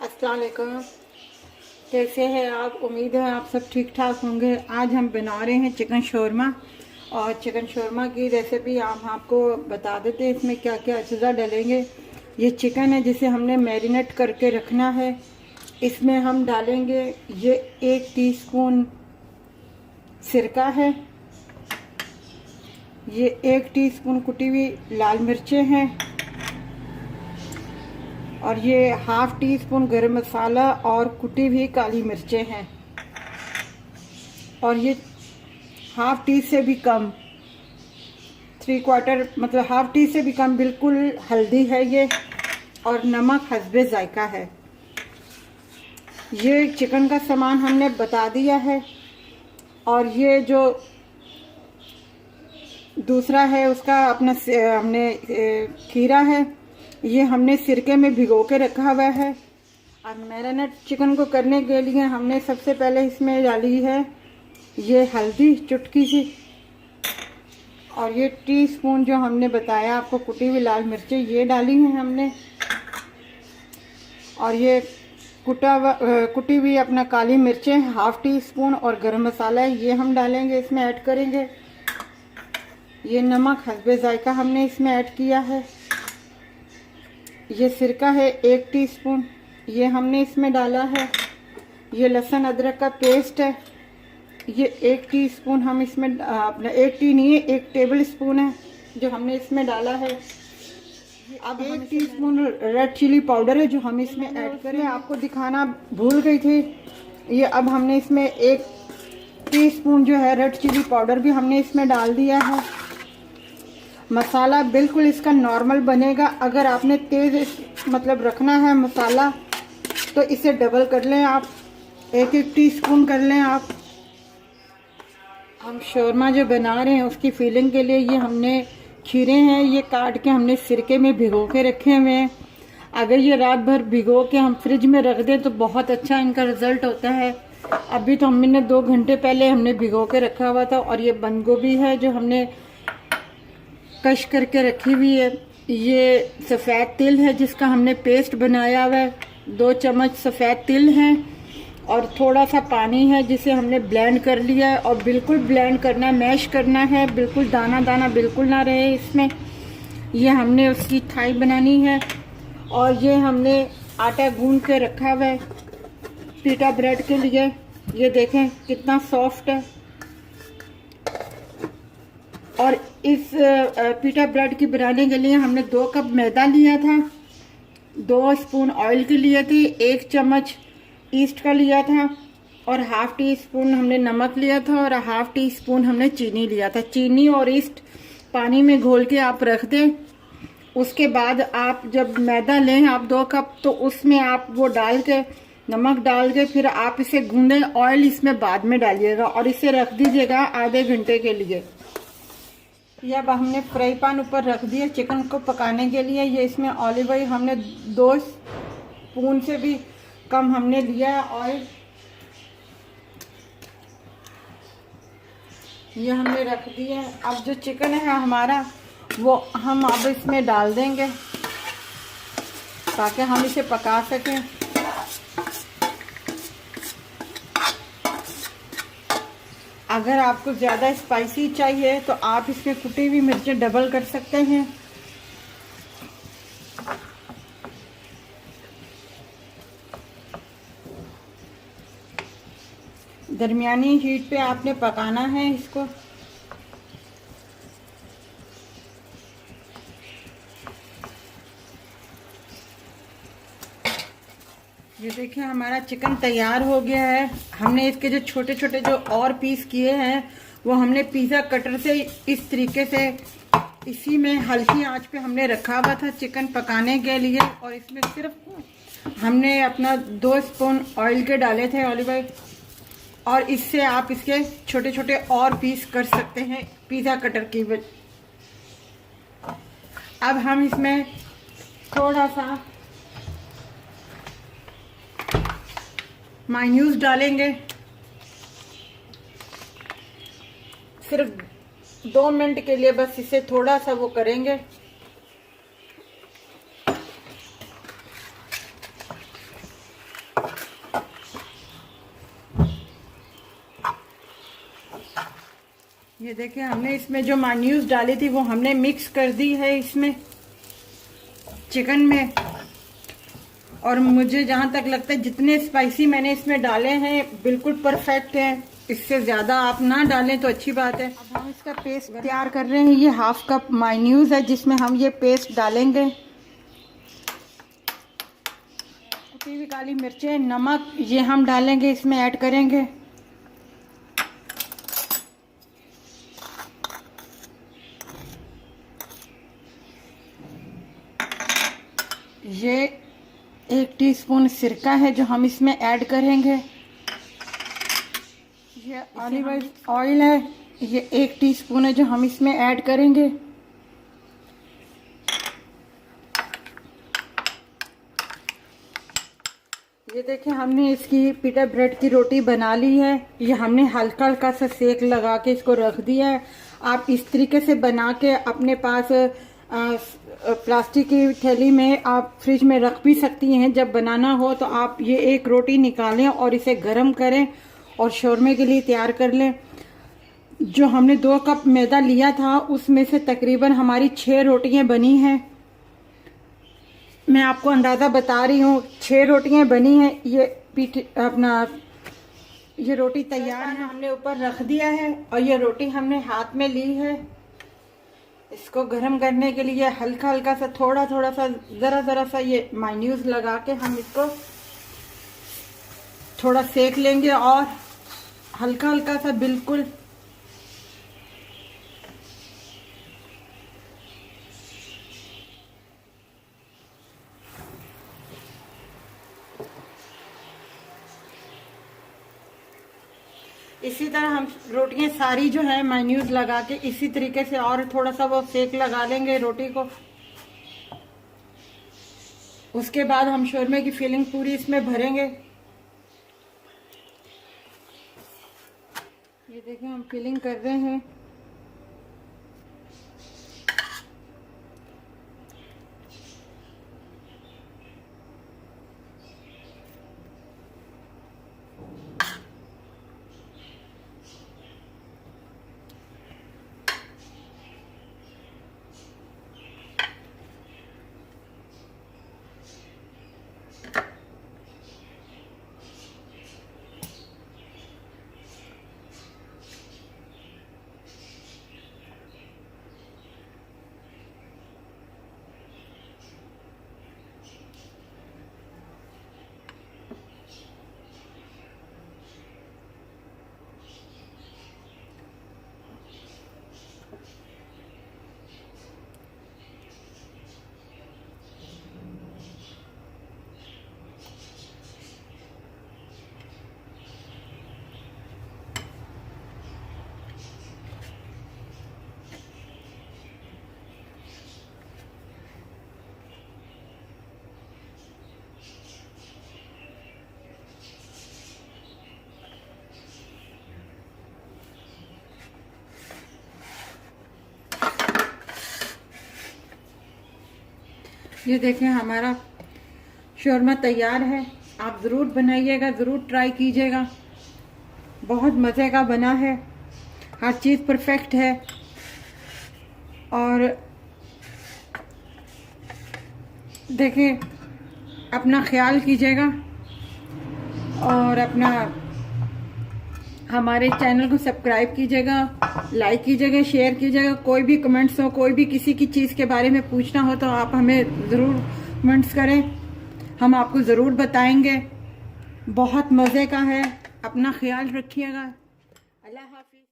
अस्सलाम वालेकुम। कैसे हैं आप? उम्मीद है आप सब ठीक ठाक होंगे। आज हम बना रहे हैं चिकन शोरमा, और चिकन शोरमा की रेसिपी हम आपको बता देते हैं इसमें क्या क्या अज्जा डलेंगे। ये चिकन है जिसे हमने मैरिनेट करके रखना है। इसमें हम डालेंगे ये 1 टीस्पून सिरका है, ये 1 टीस्पून कुटी हुई लाल मिर्चें हैं, और ये 1/2 टीस्पून गरम मसाला और कुटी हुई काली मिर्चें हैं, और ये 1/2 टी से भी कम, 3/4 मतलब 1/2 टी से भी कम बिल्कुल हल्दी है ये, और नमक हस्बे जायका है। ये चिकन का सामान हमने बता दिया है। और ये जो दूसरा है उसका अपना हमने खीरा है, ये हमने सिरके में भिगो के रखा हुआ है। और मैरिनेट चिकन को करने के लिए हमने सबसे पहले इसमें डाली है ये हल्दी चुटकी सी, और ये टीस्पून जो हमने बताया आपको कुटी हुई लाल मिर्चें ये डाली हैं हमने, और ये कुटी हुई अपना काली मिर्चें 1/2 टीस्पून, और गरम मसाला ये हम डालेंगे, इसमें ऐड करेंगे। ये नमक हस्बे जायका हमने इसमें ऐड किया है। ये सिरका है 1 टीस्पून, ये हमने इसमें डाला है। ये लहसुन अदरक का पेस्ट है, ये 1 टीस्पून हम इसमें अपना 1 टी नहीं है 1 टेबल स्पून है जो हमने इसमें डाला है। अब 1 टीस्पून रेड चिली पाउडर है जो हम इसमें ऐड करें। आपको दिखाना भूल गई थी, ये अब हमने इसमें 1 टीस्पून जो है रेड चिली पाउडर भी हमने इसमें डाल दिया है। मसाला बिल्कुल इसका नॉर्मल बनेगा। अगर आपने तेज़ मतलब रखना है मसाला तो इसे डबल कर लें आप, 1-1 टीस्पून कर लें आप। हम शोरमा जो बना रहे हैं उसकी फीलिंग के लिए ये हमने खीरे हैं, ये काट के हमने सिरके में भिगो के रखे हुए हैं। अगर ये रात भर भिगो के हम फ्रिज में रख दें तो बहुत अच्छा इनका रिज़ल्ट होता है। अभी तो हमने 2 घंटे पहले हमने भिगो के रखा हुआ था। और ये बंद गोभी है जो हमने कश करके रखी हुई है। ये सफ़ेद तिल है जिसका हमने पेस्ट बनाया हुआ है, 2 चम्मच सफ़ेद तिल हैं, और थोड़ा सा पानी है जिसे हमने ब्लेंड कर लिया है। और बिल्कुल ब्लेंड करना है, मैश करना है, बिल्कुल दाना दाना बिल्कुल ना रहे इसमें। ये हमने उसकी थाई बनानी है। और ये हमने आटा गूंद के रखा हुआ है पीटा ब्रेड के लिए। ये देखें कितना सॉफ्ट है। और इस पीटा ब्रेड की बनाने के लिए हमने 2 कप मैदा लिया था, 2 स्पून ऑयल के लिए थे, 1 चम्मच ईस्ट का लिया था, और 1/2 टीस्पून हमने नमक लिया था, और 1/2 टीस्पून हमने चीनी लिया था। चीनी और ईस्ट पानी में घोल के आप रख दें। उसके बाद आप जब मैदा लें आप 2 कप, तो उसमें आप वो डाल के नमक डाल के फिर आप इसे गूंदें। ऑयल इसमें बाद में डालिएगा और इसे रख दीजिएगा आधे घंटे के लिए। यह अब हमने फ्राई पैन ऊपर रख दिया चिकन को पकाने के लिए। ये इसमें ऑलिव ऑयल हमने 2 स्पून से भी कम हमने लिया है ऑयल। ये हमने रख दिया है। अब जो चिकन है हमारा वो हम अब इसमें डाल देंगे ताकि हम इसे पका सकें। अगर आपको ज़्यादा स्पाइसी चाहिए तो आप इसमें कुटी हुई मिर्चें डबल कर सकते हैं। दरमियानी हीट पे आपने पकाना है इसको। ये देखिए हमारा चिकन तैयार हो गया है। हमने इसके जो छोटे छोटे जो और पीस किए हैं वो हमने पिज़्ज़ा कटर से इस तरीके से इसी में हल्की आंच पे हमने रखा हुआ था चिकन पकाने के लिए। और इसमें सिर्फ हमने अपना 2 स्पून ऑयल के डाले थे, ऑलिव ऑयल। और इससे आप इसके छोटे छोटे और पीस कर सकते हैं पिज़्ज़ा कटर की। अब हम इसमें थोड़ा सा मायोनीज डालेंगे, सिर्फ 2 मिनट के लिए बस इसे थोड़ा सा वो करेंगे। ये देखिए हमने इसमें जो मायोनीज डाली थी वो हमने मिक्स कर दी है इसमें चिकन में। और मुझे जहाँ तक लगता है जितने स्पाइसी मैंने इसमें डाले हैं बिल्कुल परफेक्ट हैं, इससे ज़्यादा आप ना डालें तो अच्छी बात है। अब हम इसका पेस्ट तैयार कर रहे हैं। ये 1/2 कप मायोनीज है जिसमें हम ये पेस्ट डालेंगे। कुटी हुई काली मिर्चें, नमक ये हम डालेंगे, इसमें ऐड करेंगे। ये 1 टीस्पून सिरका है जो हम इसमें ऐड करेंगे। ये ऑलिव ऑयल है, ये 1 टीस्पून है जो हम इसमें ऐड करेंगे। ये देखिए हमने इसकी पीटा ब्रेड की रोटी बना ली है। ये हमने हल्का हल्का सा सेक लगा के इसको रख दिया है। आप इस तरीके से बना के अपने पास प्लास्टिक की थैली में आप फ्रिज में रख भी सकती हैं। जब बनाना हो तो आप ये एक रोटी निकालें और इसे गर्म करें और शोरमे के लिए तैयार कर लें। जो हमने 2 कप मैदा लिया था उसमें से तकरीबन हमारी 6 रोटियां बनी हैं। मैं आपको अंदाज़ा बता रही हूँ, 6 रोटियां बनी हैं। ये रोटी तैयार है, हमने ऊपर रख दिया है और ये रोटी हमने हाथ में ली है। इसको गर्म करने के लिए हल्का हल्का सा थोड़ा सा ज़रा सा ये मायोनीज लगा के हम इसको थोड़ा सेक लेंगे और हल्का हल्का सा बिल्कुल इसी तरह हम रोटियां सारी जो है मायोनीज लगा के इसी तरीके से और थोड़ा सा वो सेक लगा लेंगे रोटी को। उसके बाद हम शोरमे की फिलिंग पूरी इसमें भरेंगे। ये देखिए हम फिलिंग कर रहे हैं। ये देखें हमारा शोरमा तैयार है। आप ज़रूर बनाइएगा, ज़रूर ट्राई कीजिएगा। बहुत मज़े का बना है, हर चीज़ परफेक्ट है। और देखें अपना ख्याल कीजिएगा और अपना हमारे चैनल को सब्सक्राइब कीजिएगा, लाइक कीजिएगा, शेयर कीजिएगा। कोई भी कमेंट्स हो, कोई भी किसी की चीज़ के बारे में पूछना हो तो आप हमें ज़रूर कमेंट्स करें, हम आपको ज़रूर बताएंगे। बहुत मज़े का है। अपना ख्याल रखिएगा। अल्लाह हाफ़िज़।